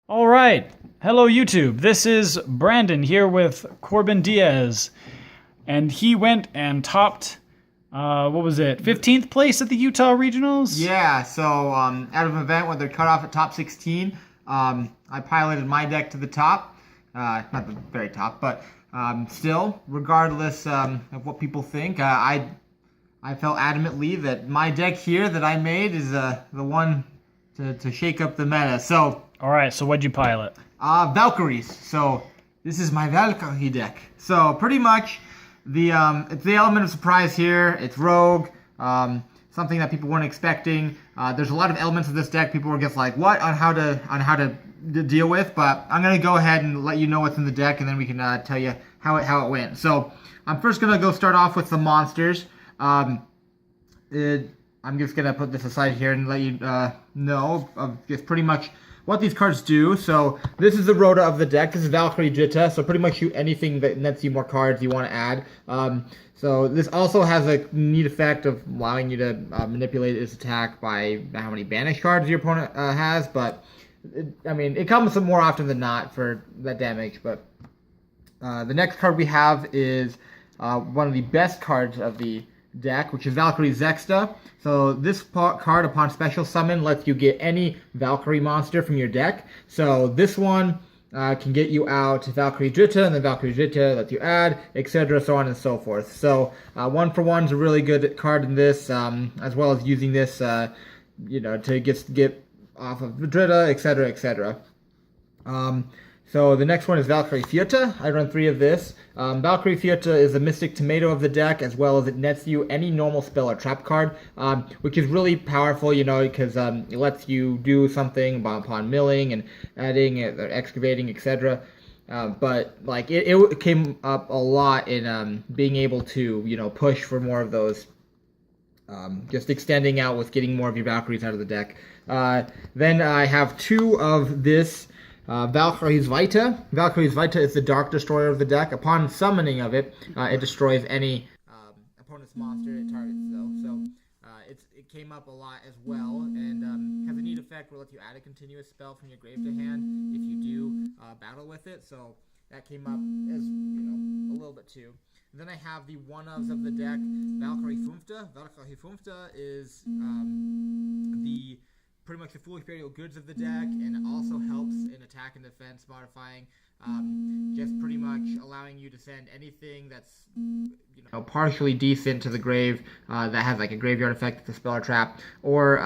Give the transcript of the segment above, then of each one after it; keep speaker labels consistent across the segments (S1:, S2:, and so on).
S1: All right. Hello, YouTube. This is Brandon here with Corbin Diaz. And he went and topped, what was it, 15th place at the Utah Regionals?
S2: Yeah, so out of an event where they're cut off at top 16, I piloted my deck to the top. Not the very top, but still, regardless of what people think, I felt adamantly that my deck here that I made is the one to shake up the meta. So,
S1: All right, so what'd you pilot?
S2: Valkyries. So this is my Valkyrie deck. So pretty much it's the element of surprise here. It's rogue, something that people weren't expecting. There's a lot of elements of this deck people were just like, what on how to deal with. But I'm gonna go ahead and let you know what's in the deck, and then we can tell you how it went. So I'm first gonna go start off with the monsters. I'm just gonna put this aside here and let you know of just pretty much what these cards do. So this is the rota of the deck. This is Valkyrie Jitta, so pretty much shoot anything that nets you more cards you want to add. So this also has a neat effect of allowing you to manipulate its attack by how many banished cards your opponent has, but it comes more often than not for that damage. But the next card we have is one of the best cards of the deck, which is Valkyrie Zexta. So this card, upon special summon, lets you get any Valkyrie monster from your deck. So this one can get you out Valkyrie Jitta, and then Valkyrie Jitta lets you add, etc., so on and so forth. So 1-for-1 is a really good card in this, as well as using this, to get off of Jitta, etc., etc. So the next one is Valkyrie Fiota. I run 3 of this. Valkyrie Fiota is the Mystic Tomato of the deck, as well as it nets you any normal spell or trap card, which is really powerful, because it lets you do something upon milling and adding, or excavating, etc. But it came up a lot in being able to push for more of those. Just extending out with getting more of your Valkyries out of the deck. Then I have 2 of this. Valkyrie's Vita. Valkyrie's Vita is the Dark Destroyer of the deck. Upon summoning of it, it destroys any opponent's monster it targets, though. So it came up a lot as well, and has a neat effect where it lets you add a continuous spell from your grave to hand if you do battle with it. So that came up as a little bit too. And then I have the one-ofs of the deck, Valkyrie Fünfte. Valkyrie Fünfte is pretty much the foolish burial goods of the deck, and it also helps in attack and defense modifying, just pretty much allowing you to send anything that's partially decent to the grave, that has like a graveyard effect with a spell or trap, or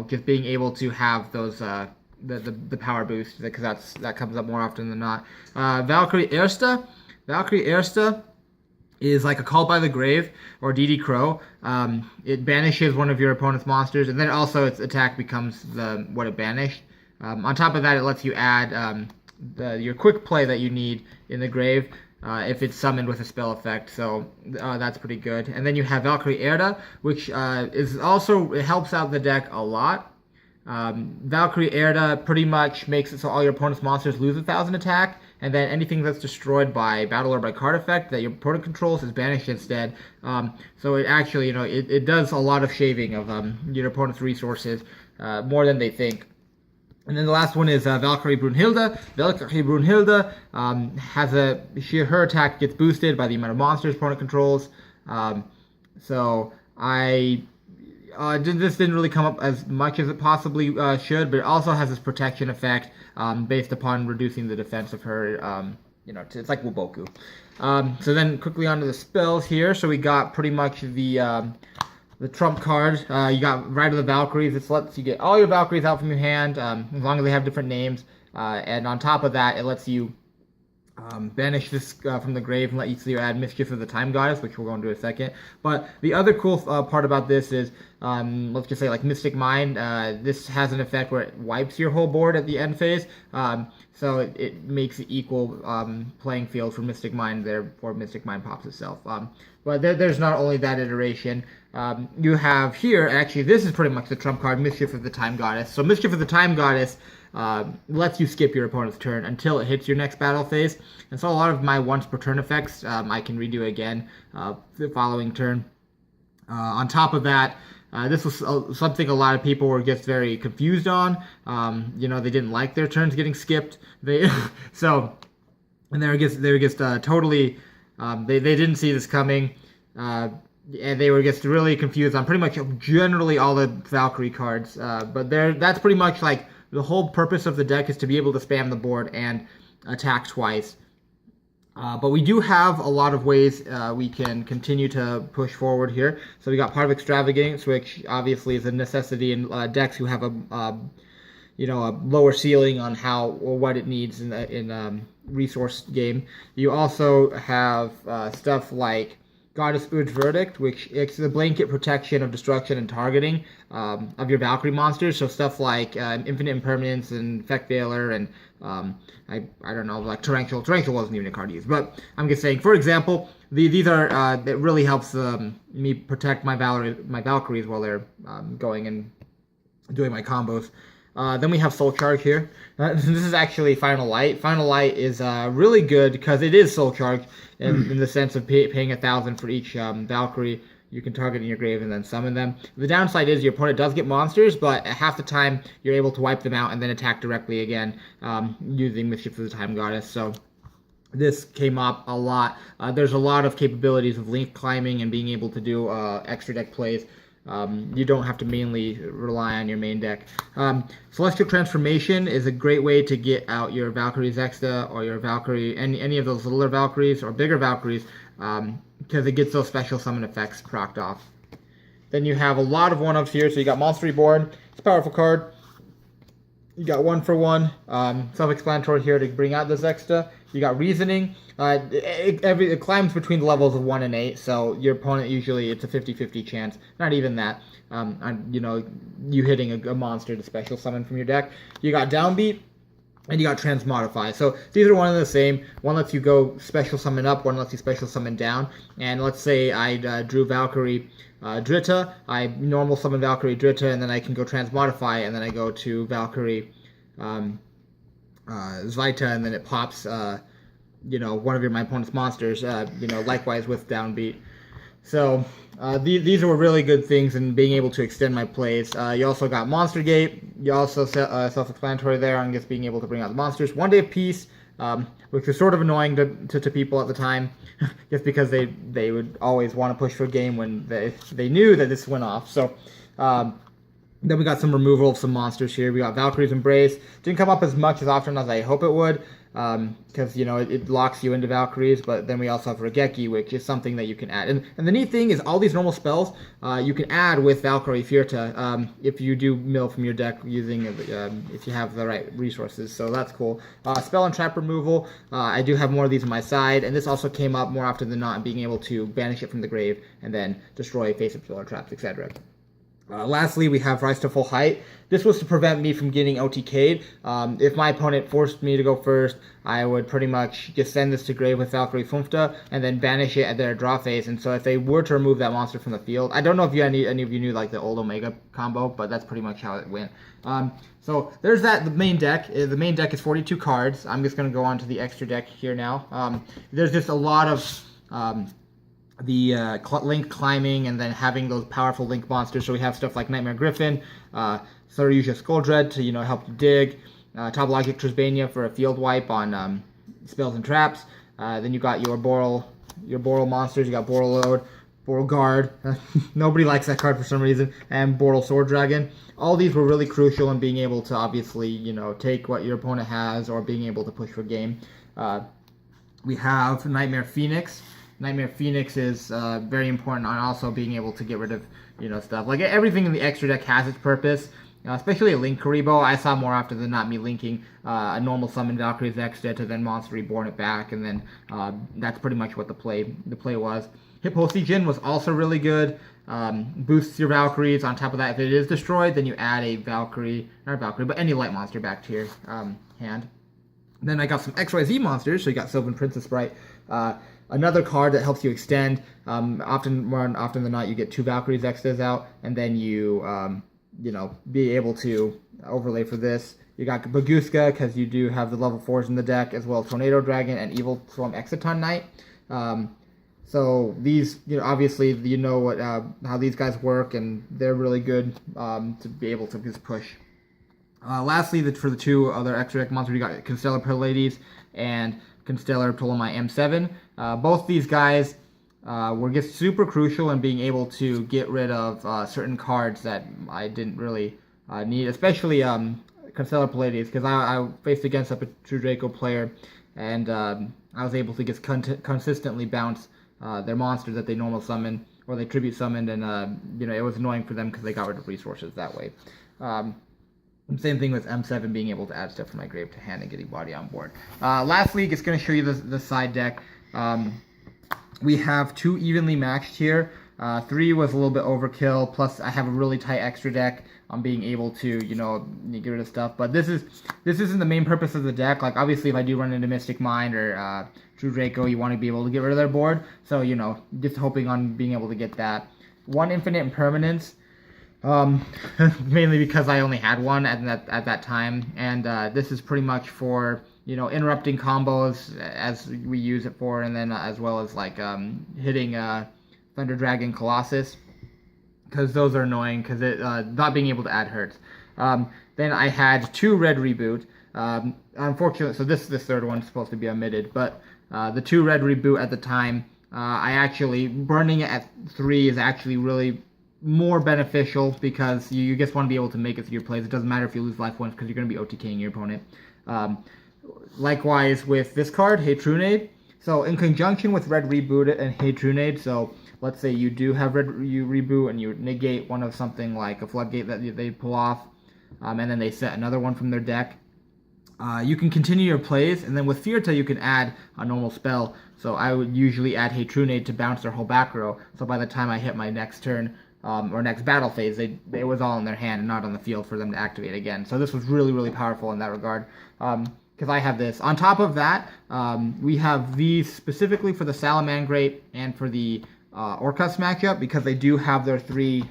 S2: just being able to have those the power boost, because that comes up more often than not. Valkyrie Erste. Valkyrie Erste is like a Call by the Grave or DD Crow. It banishes one of your opponent's monsters, and then also its attack becomes what it banished. On top of that, it lets you add your quick play that you need in the grave if it's summoned with a spell effect. So that's pretty good. And then you have Valkyrie Erda, which it helps out the deck a lot. Valkyrie Erda pretty much makes it so all your opponent's monsters lose 1,000 attack, and then anything that's destroyed by battle or by card effect that your opponent controls is banished instead. So it actually, it does a lot of shaving of your opponent's resources, more than they think. And then the last one is Valkyrie Brunhilde. Valkyrie Brunhilde her attack gets boosted by the amount of monsters opponent controls. This didn't really come up as much as it possibly should, but it also has this protection effect based upon reducing the defense of her. It's like Wuboku. So then quickly onto the spells here. So we got pretty much the trump card. You got Rite of the Valkyries. This lets you get all your Valkyries out from your hand, as long as they have different names. And on top of that, it lets you banish this from the grave and let you add Mischief of the Time Goddess, which we'll go into in a second. But the other cool part about this is, let's just say like Mystic Mind. This has an effect where it wipes your whole board at the end phase. So it makes it equal playing field for Mystic Mind there before Mystic Mind pops itself. But there's not only that iteration. You have here, actually, this is pretty much the trump card, Mischief of the Time Goddess. So Mischief of the Time Goddess lets you skip your opponent's turn until it hits your next battle phase. And so a lot of my once per turn effects, I can redo again the following turn. On top of that, This was something a lot of people were just very confused on. They didn't like their turns getting skipped. And they were just totally. They didn't see this coming. And they were just really confused on pretty much generally all the Valkyrie cards. But that's pretty much like the whole purpose of the deck is to be able to spam the board and attack twice. But we do have a lot of ways we can continue to push forward here. So we got Part of Extravagance, which obviously is a necessity in decks who have a lower ceiling on how or what it needs in resource game. You also have stuff like Goddess Urge Verdict, which it's the blanket protection of destruction and targeting of your Valkyrie monsters. So stuff like Infinite Impermanence and Effect Veiler and I don't know, like Torrential. Torrential wasn't even a card used, but I'm just saying. For example, these are that really helps me protect my Valkyries while they're going and doing my combos. Then we have Soul Charge here. This is actually Final Light. Final Light is really good because it is Soul Charge in the sense of paying 1,000 for each Valkyrie you can target in your grave and then summon them. The downside is your opponent does get monsters, but half the time you're able to wipe them out and then attack directly again using Mischief of the Time Goddess. So this came up a lot. There's a lot of capabilities of link climbing and being able to do extra deck plays. You don't have to mainly rely on your main deck. Celestial Transformation is a great way to get out your Valkyrie Zexta or your Valkyrie, any of those littler Valkyries or bigger Valkyries, because it gets those special summon effects procced off. Then you have a lot of one-ups here. So you got Monster Reborn. It's a powerful card. You got 1-for-1. Self-explanatory here to bring out the Zexta. You got Reasoning. It climbs between the levels of 1 and 8, so your opponent usually it's a 50-50 chance. Not even that. You hitting a monster to special summon from your deck. You got Downbeat. And you got Transmodify. So these are one and the same. One lets you go special summon up, one lets you special summon down. And let's say I drew Valkyrie Dritta. I normal summon Valkyrie Dritta, and then I can go Transmodify, and then I go to Valkyrie Zvaita, and then it pops one of my opponent's monsters, likewise with Downbeat. So these were really good things in being able to extend my plays. You also got Monster Gate. You also self-explanatory there on just being able to bring out the monsters. 1 Day of Peace, which was sort of annoying to people at the time, just because they would always want to push for a game when they knew that this went off. So then we got some removal of some monsters here. We got Valkyrie's Embrace. Didn't come up as much as often as I hope it would, because it locks you into Valkyries. But then we also have Regeki, which is something that you can add. And the neat thing is all these normal spells you can add with Valkyrie Firta if you do mill from your deck using if you have the right resources. So that's cool. Spell and trap removal. I do have more of these on my side, and this also came up more often than not, being able to banish it from the grave and then destroy face-up spell or traps, etc. Lastly, we have Rise to Full Height. This was to prevent me from getting OTK'd. If my opponent forced me to go first, I would pretty much just send this to grave with Valkyrie Funfta and then banish it at their draw phase. And so if they were to remove that monster from the field, I don't know if any of you knew like the old Omega combo, but that's pretty much how it went. So there's that. The main deck. The main deck is 42 cards. I'm just going to go on to the extra deck here now. There's just a lot of link climbing and then having those powerful link monsters. So we have stuff like Nightmare Griffin, Saryuja Skuldred to help you dig, Topologic Trisbania for a field wipe on spells and traps. Then you got your Boral monsters. You got Boral Lord, Boral Guard. Nobody likes that card for some reason, and Boral Sword Dragon. All these were really crucial in being able to obviously take what your opponent has or being able to push for game. We have Nightmare Phoenix. Nightmare Phoenix is very important on also being able to get rid of stuff. Like everything in the extra deck has its purpose, especially a Link Karibo. I saw more often than not me linking a normal summon Valkyrie's Extra to then Monster Reborn it back, and then that's pretty much what the play was. Hippocygen was also really good. Boosts your Valkyries. On top of that, if it is destroyed, then you add a Valkyrie, not a Valkyrie, but any light monster back to your hand. Then I got some XYZ monsters, so you got Sylvan Princess Sprite. Another card that helps you extend. More often than not, you get 2 Valkyries Extras out, and then you, be able to overlay for this. You got Baguska, because you do have the level 4s in the deck, as well as Tornado Dragon and Evil Swarm Exciton Knight. So these, obviously what how these guys work, and they're really good to be able to just push. Lastly, for the two other extra deck monsters, we got Constellar Pallades and Constellar Ptolemy M7. Both these guys were just super crucial in being able to get rid of certain cards that I didn't really need, especially Constellar Pallades, because I faced against a True Draco player, and I was able to just consistently bounce their monsters that they normal summon or they tribute summoned, and it was annoying for them because they got rid of resources that way. Same thing with M7 being able to add stuff from my grave to hand and getting body on board. Lastly, just going to show you the side deck. We have 2 evenly matched here. 3 was a little bit overkill, plus I have a really tight extra deck on being able to, get rid of stuff. But this isn't the main purpose of the deck. Like, obviously, if I do run into Mystic Mind or True Draco, you want to be able to get rid of their board. So, just hoping on being able to get that. 1 Infinite Impermanence. Mainly because I only had one at that time, and this is pretty much for interrupting combos as we use it for, and then as well as like hitting Thunder Dragon Colossus, because those are annoying because it not being able to add hurts. Then I had 2 Red Reboot. Unfortunately, so this third one is supposed to be omitted, but the 2 Red Reboot at the time, I actually burning it at 3 is actually really more beneficial because you just want to be able to make it through your plays. It doesn't matter if you lose life points because you're going to be OTKing your opponent. Likewise with this card, Hey Trunade. So in conjunction with Red Reboot and Hey Trunade, so let's say you do have you reboot and you negate one of something like a Floodgate that they pull off, and then they set another one from their deck. You can continue your plays, and then with Fierta you can add a normal spell. So I would usually add Hey Trunade to bounce their whole back row. So by the time I hit my next turn, or next battle phase, it was all in their hand and not on the field for them to activate again. So this was really, really powerful in that regard, because I have this. On top of that, we have these specifically for the Salamangreat and for the Orcus matchup, because they do have their 3,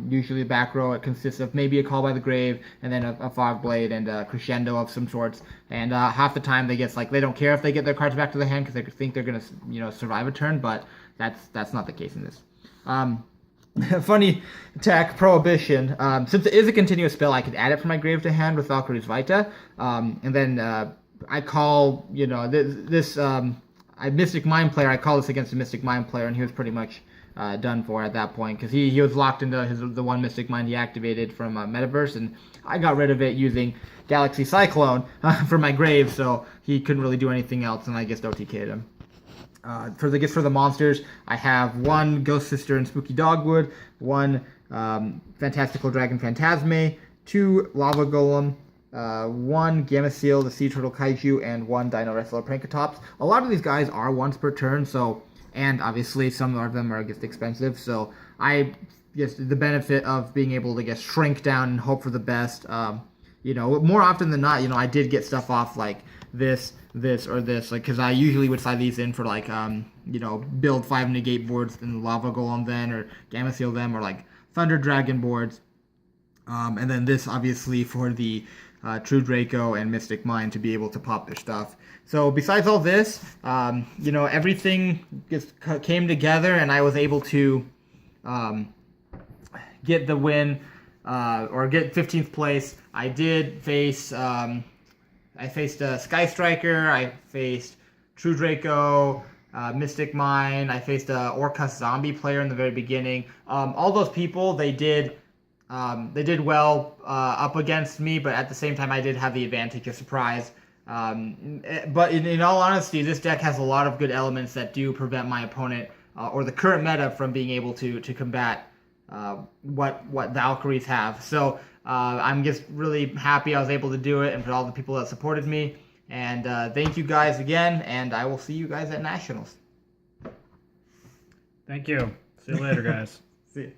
S2: usually back row. It consists of maybe a Call by the Grave, and then a Fog Blade, and a Crescendo of some sorts. And half the time they don't care if they get their cards back to the hand because they think they're going to survive a turn, but that's not the case in this. Funny attack, Prohibition. Since it is a continuous spell, I could add it from my grave to hand with Valkyrie's Vita. And then I call, I Mystic Mind player, I call this against a Mystic Mind player, and he was pretty much done for at that point, because he was locked into the one Mystic Mind he activated from Metaverse, and I got rid of it using Galaxy Cyclone for my grave, so he couldn't really do anything else, and I just OTK'd him. For the monsters, I have 1 Ghost Sister and Spooky Dogwood, 1 Fantastical Dragon Phantasme, 2 Lava Golem, 1 Gamma Seal, the Sea Turtle Kaiju, and 1 Dino Wrestler Prankatops. A lot of these guys are once per turn, and obviously some of them are just expensive, so I just the benefit of being able to just shrink down and hope for the best. More often than not, I did get stuff off like this, or this, like, because I usually would slide these in for like, build 5 negate boards and Lava Golem then, or Gamma Seal them, or like Thunder Dragon boards. And then this obviously for the True Draco and Mystic Mind to be able to pop their stuff. So besides all this, everything just came together, and I was able to get the win, or get 15th place. I did face, I faced Sky Striker, I faced True Draco, Mystic Mind, I faced a Orcus Zombie player in the very beginning. All those people, they did well up against me, but at the same time I did have the advantage of surprise. But in all honesty, this deck has a lot of good elements that do prevent my opponent, or the current meta, from being able to combat what Valkyries have. So I'm just really happy I was able to do it, and for all the people that supported me. And thank you guys again, and I will see you guys at Nationals.
S1: Thank you. See you later, guys.
S2: See you.